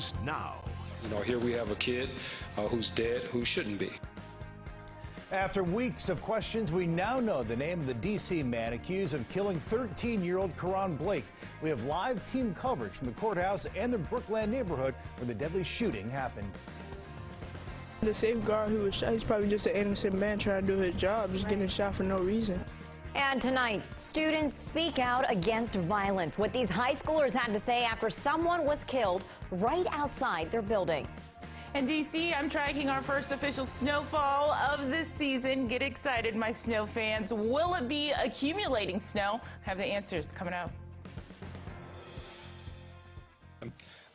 News Now. Here we have a kid who's dead, who shouldn't be. After weeks of questions, we now know the name of the D.C. man accused of killing 13-year-old Karan Blake. We have live team coverage from the courthouse and the Brookland neighborhood where the deadly shooting happened. The safeguard who was shot, he's probably just an innocent man trying to do his job, just getting shot for no reason. And tonight, students speak out against violence. What these high schoolers had to say after someone was killed right outside their building. In D.C., I'm tracking our first official snowfall of this season. Get excited, my snow fans. Will it be accumulating snow? Have the answers coming up.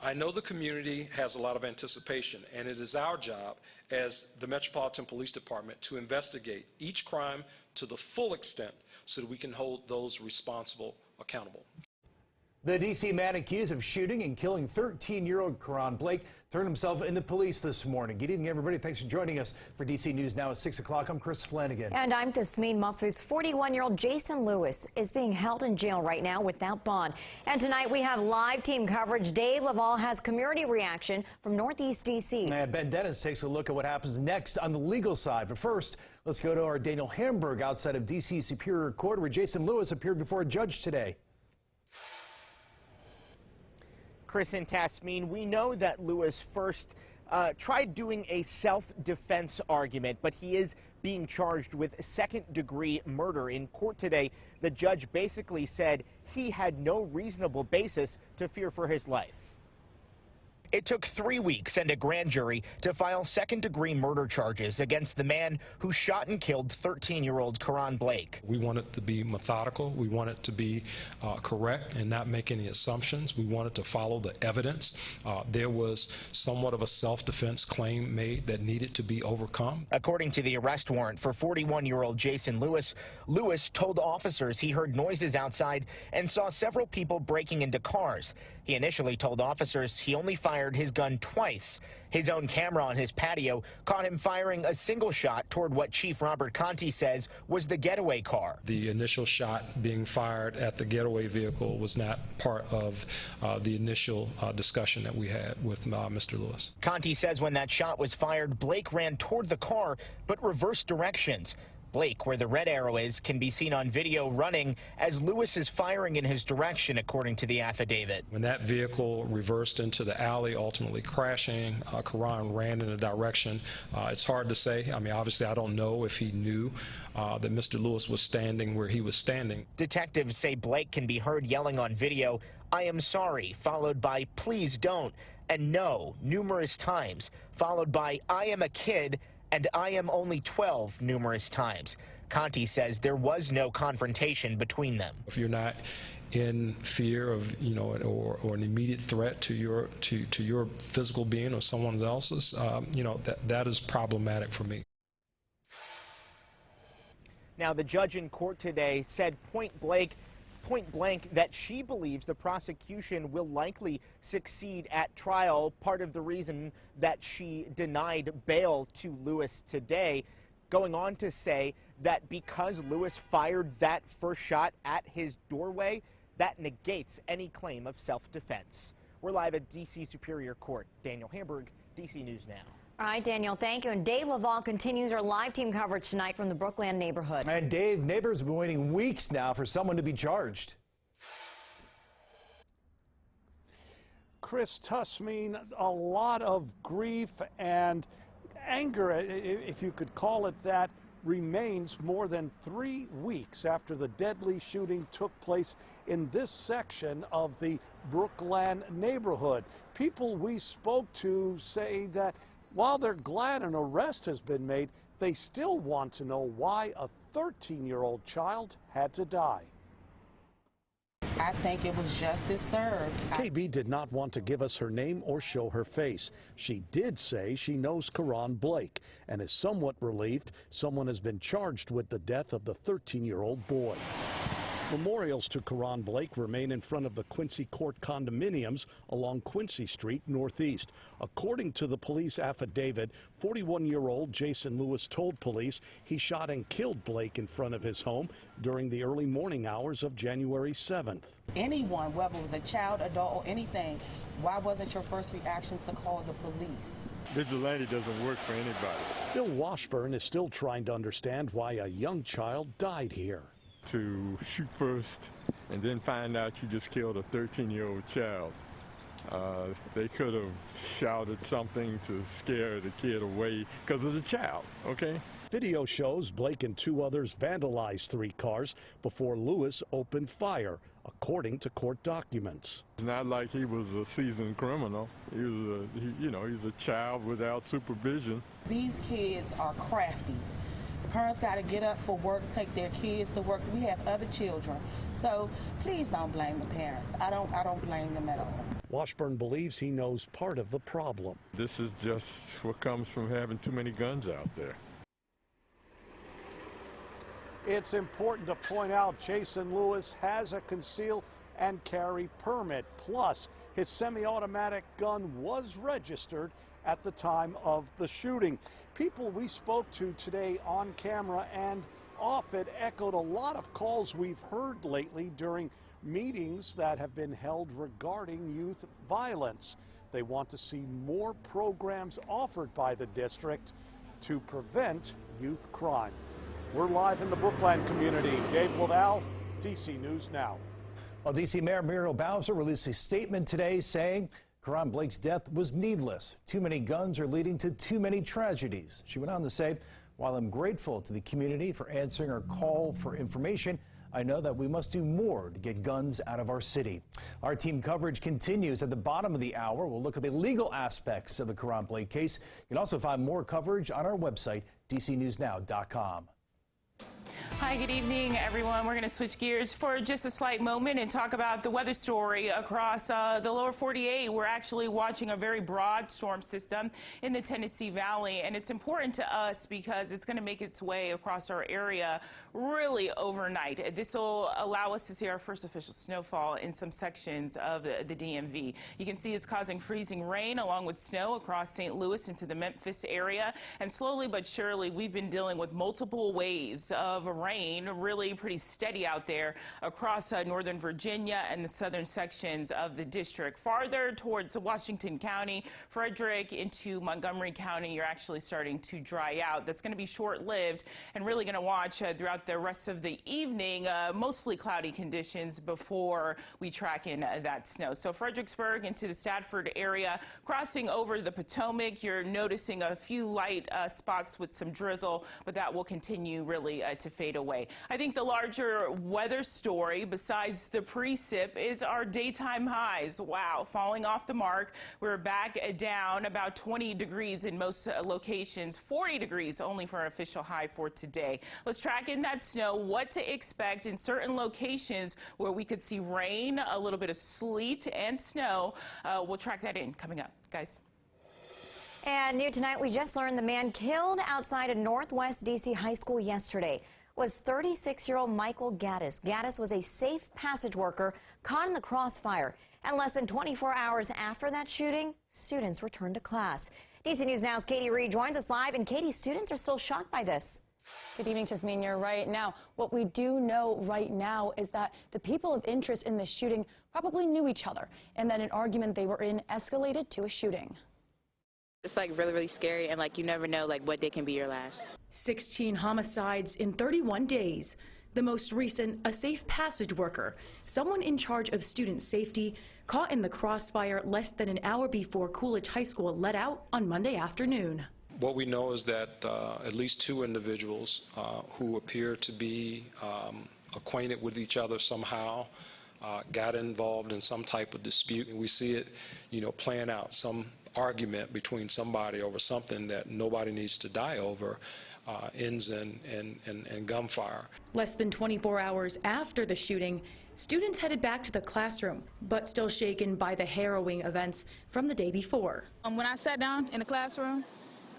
I know the community has a lot of anticipation, and it is our job as the Metropolitan Police Department to investigate each crime to the full extent so that we can hold those responsible accountable. The D.C. man accused of shooting and killing 13-year-old Karan Blake turned himself into police this morning. Good evening, everybody. Thanks for joining us for D.C. News Now at 6 o'clock. I'm Chris Flanagan. And I'm Tasmeen Mahfouz. 41-year-old Jason Lewis is being held in jail right now without bond. And tonight we have live team coverage. Dave Laval has community reaction from Northeast D.C. And Ben Dennis takes a look at what happens next on the legal side. But first, let's go to our Daniel Hamburg outside of D.C. Superior Court, where Jason Lewis appeared before a judge today. Chris and Tasmeen, we know that Lewis first tried doing a self-defense argument, but he is being charged with second-degree murder. In court today, the judge basically said he had no reasonable basis to fear for his life. It took 3 weeks and a grand jury to file second-degree murder charges against the man who shot and killed 13-year-old Karan Blake. We want it to be methodical. We want it to be correct and not make any assumptions. We want it to follow the evidence. There was somewhat of a self-defense claim made that needed to be overcome. According to the arrest warrant for 41-year-old Jason Lewis, Lewis told officers he heard noises outside and saw several people breaking into cars. He initially told officers he only fired his gun twice. His own camera on his patio caught him firing a single shot toward what Chief Robert Conti says was the getaway car. The initial shot being fired at the getaway vehicle was not part of the initial discussion that we had with Mr. Lewis. Conti says when that shot was fired, Blake ran toward the car but reversed directions. Blake, where the red arrow is, can be seen on video running as Lewis is firing in his direction, according to the affidavit. When that vehicle reversed into the alley, ultimately crashing, Karan ran in a direction. It's hard to say. I mean, obviously, I don't know if he knew that Mr. Lewis was standing where he was standing. Detectives say Blake can be heard yelling on video, "I am sorry," followed by "please don't," and "no" numerous times, followed by "I am a kid," and "I am only 12" numerous times. Conti says there was no confrontation between them. If you're not in fear of, or an immediate threat to your physical being or someone else's, that is problematic for me. Now, the judge in court today said point blank that she believes the prosecution will likely succeed at trial. Part of the reason that she denied bail to Lewis today, going on to say that because Lewis fired that first shot at his doorway, that negates any claim of self-defense. We're live at D.C. Superior Court. Daniel Hamburg, D.C. News Now. All right, Daniel, thank you. And Dave Laval continues our live team coverage tonight from the Brookland neighborhood. And Dave, neighbors have been waiting weeks now for someone to be charged. Chris, Tasmeen, a lot of grief and anger, if you could call it that, remains more than 3 weeks after the deadly shooting took place in this section of the Brookland neighborhood. People we spoke to say that while they're glad an arrest has been made, they still want to know why a 13-year-old child had to die. I think it was justice served. KB did not want to give us her name or show her face. She did say she knows Karan Blake and is somewhat relieved someone has been charged with the death of the 13-year-old boy. Memorials to Karan Blake remain in front of the Quincy Court condominiums along Quincy Street Northeast. According to the police affidavit, 41-year-old Jason Lewis told police he shot and killed Blake in front of his home during the early morning hours of January 7th. Anyone, whether it was a child, adult, or anything, why wasn't your first reaction to call the police? Vigilante doesn't work for anybody. Bill Washburn is still trying to understand why a young child died here. To shoot first and then find out you just killed a 13-year-old child. They could have shouted something to scare the kid away because of the child, okay? Video shows Blake and two others vandalized 3 cars before Lewis opened fire, according to court documents. It's not like he was a seasoned criminal. He was he's a child without supervision. These kids are crafty. Parents got to get up for work, take their kids to work. We have other children. So please don't blame the parents. I don't blame them at all. Washburn believes he knows part of the problem. This is just what comes from having too many guns out there. It's important to point out Jason Lewis has a conceal and carry permit. Plus, his semi-automatic gun was registered at the time of the shooting. People we spoke to today on camera and off it echoed a lot of calls we've heard lately during meetings that have been held regarding youth violence. They want to see more programs offered by the district to prevent youth crime. We're live in the Brookland community. Dave Laval, DC News Now. Well, D.C. Mayor Muriel Bowser released a statement today saying Karan Blake's death was needless. Too many guns are leading to too many tragedies. She went on to say, while I'm grateful to the community for answering our call for information, I know that we must do more to get guns out of our city. Our team coverage continues at the bottom of the hour. We'll look at the legal aspects of the Karan Blake case. You can also find more coverage on our website, dcnewsnow.com. Hi, good evening, everyone. We're going to switch gears for just a slight moment and talk about the weather story across the lower 48. We're actually watching a very broad storm system in the Tennessee Valley, and it's important to us because it's going to make its way across our area really overnight. This will allow us to see our first official snowfall in some sections of the DMV. You can see it's causing freezing rain along with snow across St. Louis into the Memphis area, and slowly but surely we've been dealing with multiple waves of rain, really pretty steady out there across northern Virginia and the southern sections of the district. Farther towards Washington County, Frederick into Montgomery County, you're actually starting to dry out. That's going to be short-lived and really going to watch throughout the rest of the evening, mostly cloudy conditions before we track in that snow. So Fredericksburg into the Stafford area, crossing over the Potomac, you're noticing a few light spots with some drizzle, but that will continue really to fade away. I think the larger weather story, besides the precip, is our daytime highs. Wow, falling off the mark. We're back down about 20 degrees in most locations, 40 degrees only for an official high for today. Let's track in that snow, what to expect in certain locations where we could see rain, a little bit of sleet and snow. We'll track that in coming up, guys. And new tonight, we just learned the man killed outside a Northwest D.C. high school yesterday was 36-year-old Michael Gaddis. Gaddis was a safe passage worker caught in the crossfire. And less than 24 hours after that shooting, students returned to class. DC News Now's Katie Reed joins us live. And Katie, students are still shocked by this. Good evening, Jasmine. You're right. Now, what we do know right now is that the people of interest in this shooting probably knew each other and that an argument they were in escalated to a shooting. It's like really, really scary, and like you never know like what day can be your last. 16 homicides in 31 days. The most recent, a safe passage worker, someone in charge of student safety, caught in the crossfire less than an hour before Coolidge High School let out on Monday afternoon. What we know is that at least 2 individuals who appear to be acquainted with each other somehow got involved in some type of dispute, and we see it, playing out, some argument between somebody over something that nobody needs to die over ends in gunfire. Less than 24 hours after the shooting, students headed back to the classroom, but still shaken by the harrowing events from the day before. When I sat down in the classroom,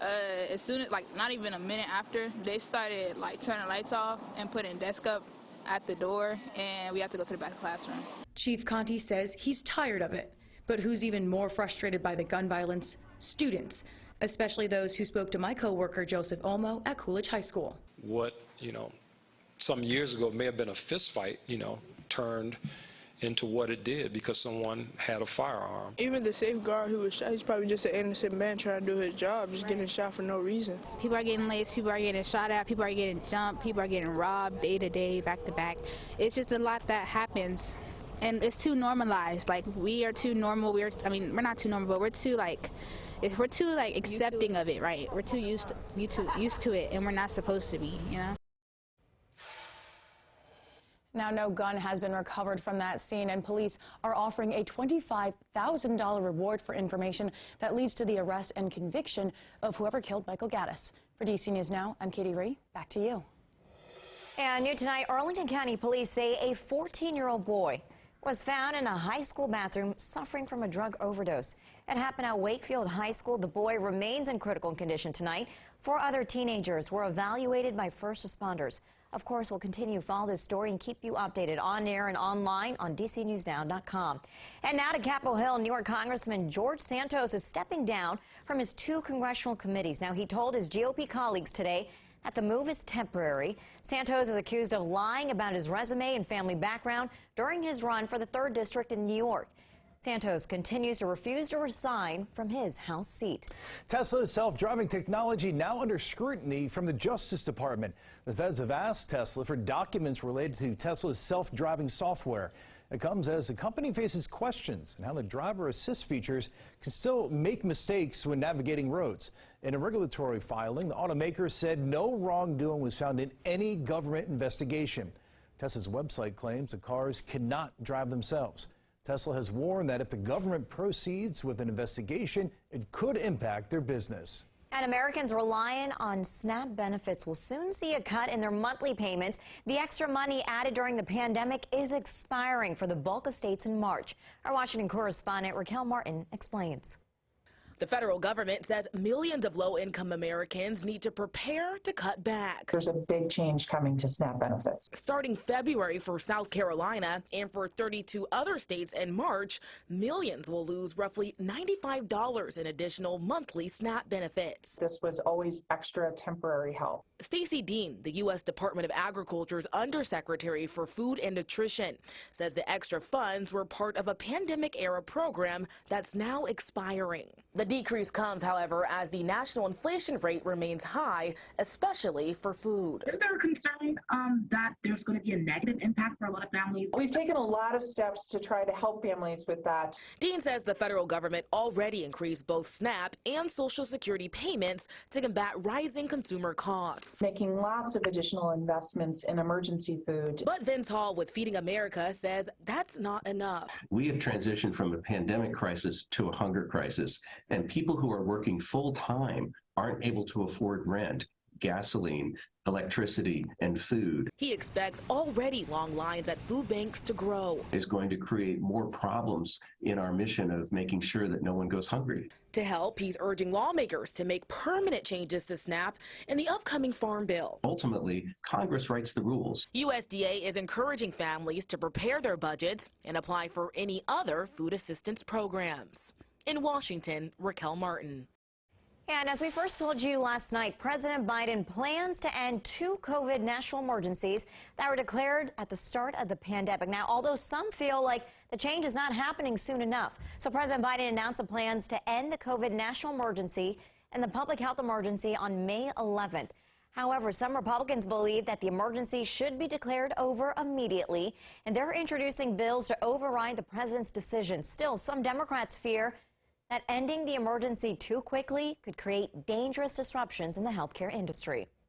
as soon as, not even a minute after, they started, turning lights off and putting desk up. at the door, and we had to go to the back of the classroom. Chief Conti says he's tired of it. But who's even more frustrated by the gun violence? Students, especially those who spoke to my coworker Joseph Olmo at Coolidge High School. What, some years ago may have been a fist fight, turned into what it did because someone had a firearm. Even the safeguard who was shot, he's probably just an innocent man trying to do his job, just getting shot for no reason. People are getting laced, people are getting shot at, people are getting jumped, people are getting robbed day to day, back to back. It's just a lot that happens. And it's too normalized. Like, we are too normal. We're not too normal, but we're too accepting of it, right? We're too used to it, and we're not supposed to be, Now, no gun has been recovered from that scene, and police are offering a $25,000 reward for information that leads to the arrest and conviction of whoever killed Michael Gaddis. For DC News Now, I'm Katie Ree. Back to you. And new tonight, Arlington County police say a 14-year-old boy was found in a high school bathroom suffering from a drug overdose. It happened at Wakefield High School. The boy remains in critical condition tonight. 4 other teenagers were evaluated by first responders. Of course, we'll continue to follow this story and keep you updated on air and online on DCNewsNow.com. And now to Capitol Hill. New York Congressman George Santos is stepping down from his 2 congressional committees. Now, he told his GOP colleagues today that the move is temporary. Santos is accused of lying about his resume and family background during his run for the 3rd District in New York. Santos continues to refuse to resign from his House seat. Tesla's self-driving technology now under scrutiny from the Justice Department. The feds have asked Tesla for documents related to Tesla's self-driving software. It comes as the company faces questions on how the driver assist features can still make mistakes when navigating roads. In a regulatory filing, the automaker said no wrongdoing was found in any government investigation. Tesla's website claims the cars cannot drive themselves. Tesla has warned that if the government proceeds with an investigation, it could impact their business. And Americans relying on SNAP benefits will soon see a cut in their monthly payments. The extra money added during the pandemic is expiring for the bulk of states in March. Our Washington correspondent Raquel Martin explains. The federal government says millions of low-income Americans need to prepare to cut back. There's a big change coming to SNAP benefits. Starting February for South Carolina and for 32 other states in March, millions will lose roughly $95 in additional monthly SNAP benefits. This was always extra temporary help. Stacey Dean, the U.S. Department of Agriculture's Undersecretary for Food and Nutrition, says the extra funds were part of a pandemic-era program that's now expiring. The decrease comes, however, as the national inflation rate remains high, especially for food. Is there a concern that there's going to be a negative impact for a lot of families? We've taken a lot of steps to try to help families with that. Dean says the federal government already increased both SNAP and Social Security payments to combat rising consumer costs. Making lots of additional investments in emergency food. But Vince Hall with Feeding America says that's not enough. We have transitioned from a pandemic crisis to a hunger crisis, and people who are working full time aren't able to afford rent, gasoline, electricity, and food. He expects already long lines at food banks to grow. Is going to create more problems in our mission of making sure that no one goes hungry. To help, he's urging lawmakers to make permanent changes to SNAP in the upcoming Farm Bill. Ultimately, Congress writes the rules. USDA is encouraging families to prepare their budgets and apply for any other food assistance programs. In Washington, Raquel Martin. And as we first told you last night, President Biden plans to end 2 COVID national emergencies that were declared at the start of the pandemic. Now, although some feel like the change is not happening soon enough. So President Biden announced the plans to end the COVID national emergency and the public health emergency on May 11th. However, some Republicans believe that the emergency should be declared over immediately, and they're introducing bills to override the president's decision. Still, some Democrats fear that ending the emergency too quickly could create dangerous disruptions in the healthcare industry.